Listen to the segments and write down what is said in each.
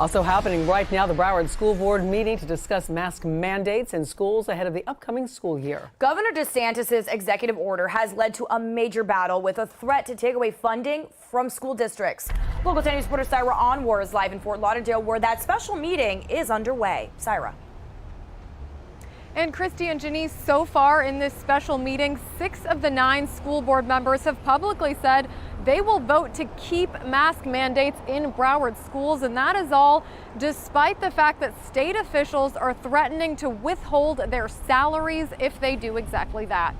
Also happening right now, the Broward School Board meeting to discuss mask mandates in schools ahead of the upcoming school year. Governor DeSantis' executive order has led to a major battle with a threat to take away funding from school districts. Local 10 News reporter Syra Onwar is live in Fort Lauderdale, where that special meeting is underway. Syra. And Christy and Janice, so far in this special meeting, 6 of the 9 school board members have publicly said they will vote to keep mask mandates in Broward schools, and that is all despite the fact that state officials are threatening to withhold their salaries if they do exactly that.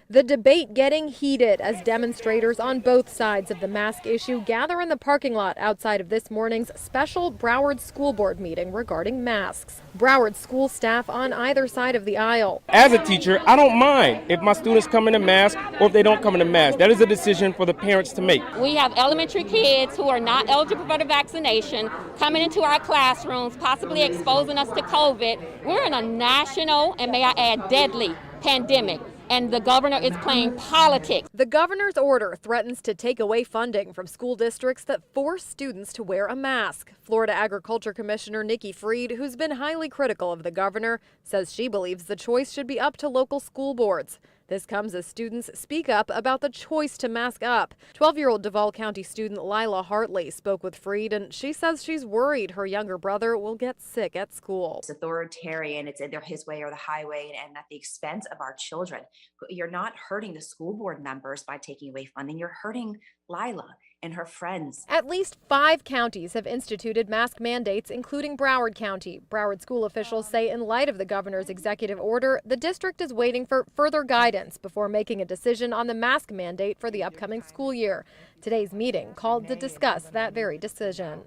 The debate getting heated as demonstrators on both sides of the mask issue gather in the parking lot outside of this morning's special Broward School Board meeting regarding masks. Broward school staff on either side of the aisle. As a teacher, I don't mind if my students come in a mask or if they don't come in a mask. That is a decision for the parents to make. We have elementary kids who are not eligible for the vaccination coming into our classrooms, possibly exposing us to COVID. We're in a national, and may I add, deadly pandemic. And the governor is playing politics. The governor's order threatens to take away funding from school districts that force students to wear a mask. Florida Agriculture Commissioner Nikki Fried, who's been highly critical of the governor, says she believes the choice should be up to local school boards. This comes as students speak up about the choice to mask up. 12-year-old Duval County student Lila Hartley spoke with Fried, and she says she's worried her younger brother will get sick at school. It's authoritarian, it's either his way or the highway, and at the expense of our children. You're not hurting the school board members by taking away funding, you're hurting Lila and her friends. At least 5 counties have instituted mask mandates, including Broward County. Broward school officials say in light of the governor's executive order, the district is waiting for further guidance before making a decision on the mask mandate for the upcoming school year. Today's meeting called to discuss that very decision.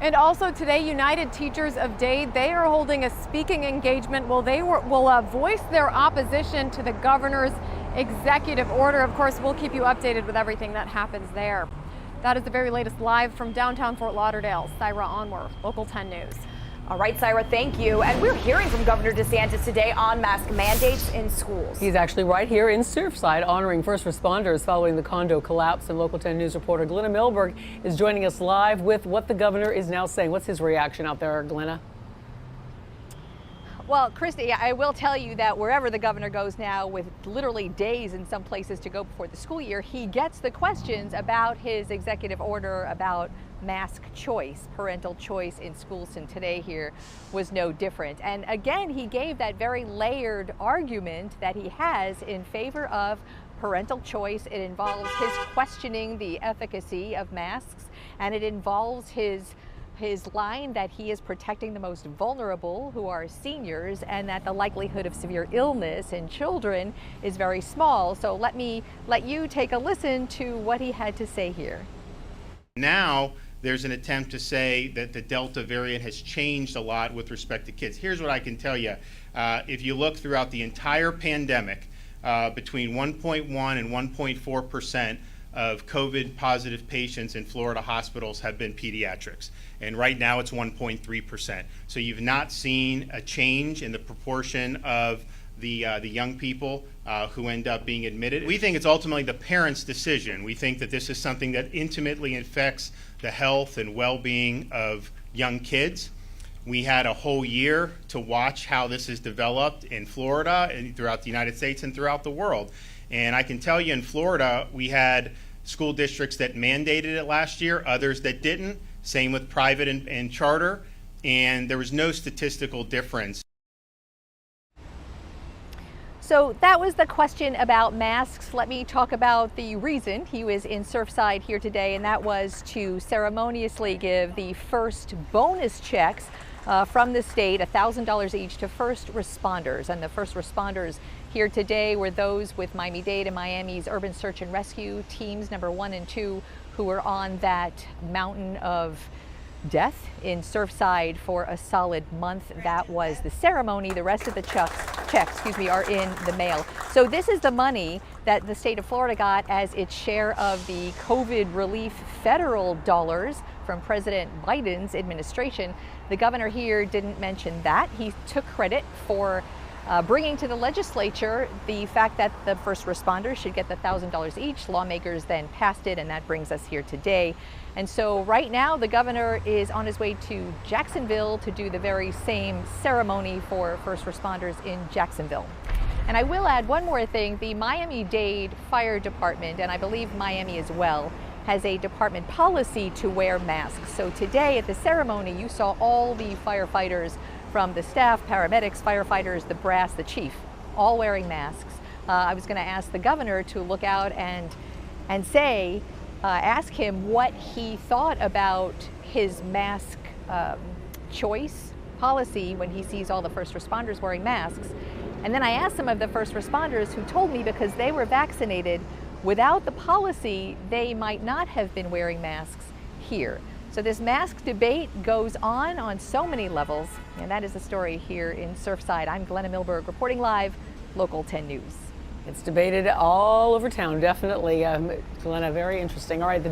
And also today, United Teachers of Dade, they are holding a speaking engagement. Well, they will voice their opposition to the governor's executive order. Of course, we'll keep you updated with everything that happens there. That is the very latest live from downtown Fort Lauderdale. Syra Onwar, Local 10 News. All right, Syra, thank you. And we're hearing from Governor DeSantis today on mask mandates in schools. He's actually right here in Surfside honoring first responders following the condo collapse. And Local 10 News reporter Glenna Milberg is joining us live with what the governor is now saying. What's his reaction out there, Glenna? Well, Christy, I will tell you that wherever the governor goes now, with literally days in some places to go before the school year, he gets the questions about his executive order about mask choice, parental choice in schools, and today here was no different. And again, he gave that very layered argument that he has in favor of parental choice. It involves his questioning the efficacy of masks, and it involves his line that he is protecting the most vulnerable, who are seniors, and that the likelihood of severe illness in children is very small. So let you take a listen to what he had to say here. Now there's an attempt to say that the Delta variant has changed a lot with respect to kids. Here's what I can tell you. If you look throughout the entire pandemic, between 1.1 and 1.4% of COVID positive patients in Florida hospitals have been pediatrics. And right now it's 1.3%. So you've not seen a change in the proportion of the young people who end up being admitted. We think it's ultimately the parents' decision. We think that this is something that intimately affects the health and well-being of young kids. We had a whole year to watch how this is developed in Florida and throughout the United States and throughout the world. And I can tell you in Florida, we had school districts that mandated it last year, others that didn't, same with private and charter, and there was no statistical difference. So that was the question about masks. Let me talk about the reason he was in Surfside here today, and that was to ceremoniously give the first bonus checks from the state, $1,000 each, to first responders. And the first responders here today were those with Miami-Dade and Miami's Urban Search and Rescue teams number 1 and 2, who were on that mountain of death in Surfside for a solid month. That was the ceremony. The rest of the checks are in the mail. So this is the money that the state of Florida got as its share of the COVID relief federal dollars from President Biden's administration. The governor here didn't mention that. He took credit for bringing to the legislature the fact that the first responders should get the $1,000 each. Lawmakers then passed it, and that brings us here today. And so right now the governor is on his way to Jacksonville to do the very same ceremony for first responders in Jacksonville. And I will add one more thing. The Miami-Dade Fire Department, and I believe Miami as well, has a department policy to wear masks. So today at the ceremony, you saw all the firefighters from the staff, paramedics, firefighters, the brass, the chief, all wearing masks. I was going to ask the governor to look out and ask him what he thought about his mask choice policy when he sees all the first responders wearing masks. And then I asked some of the first responders who told me because they were vaccinated, without the policy, they might not have been wearing masks here. So this mask debate goes on so many levels, and that is the story here in Surfside. I'm Glenna Milberg reporting live, Local 10 News. It's debated all over town, definitely. Glenna, very interesting. All right, the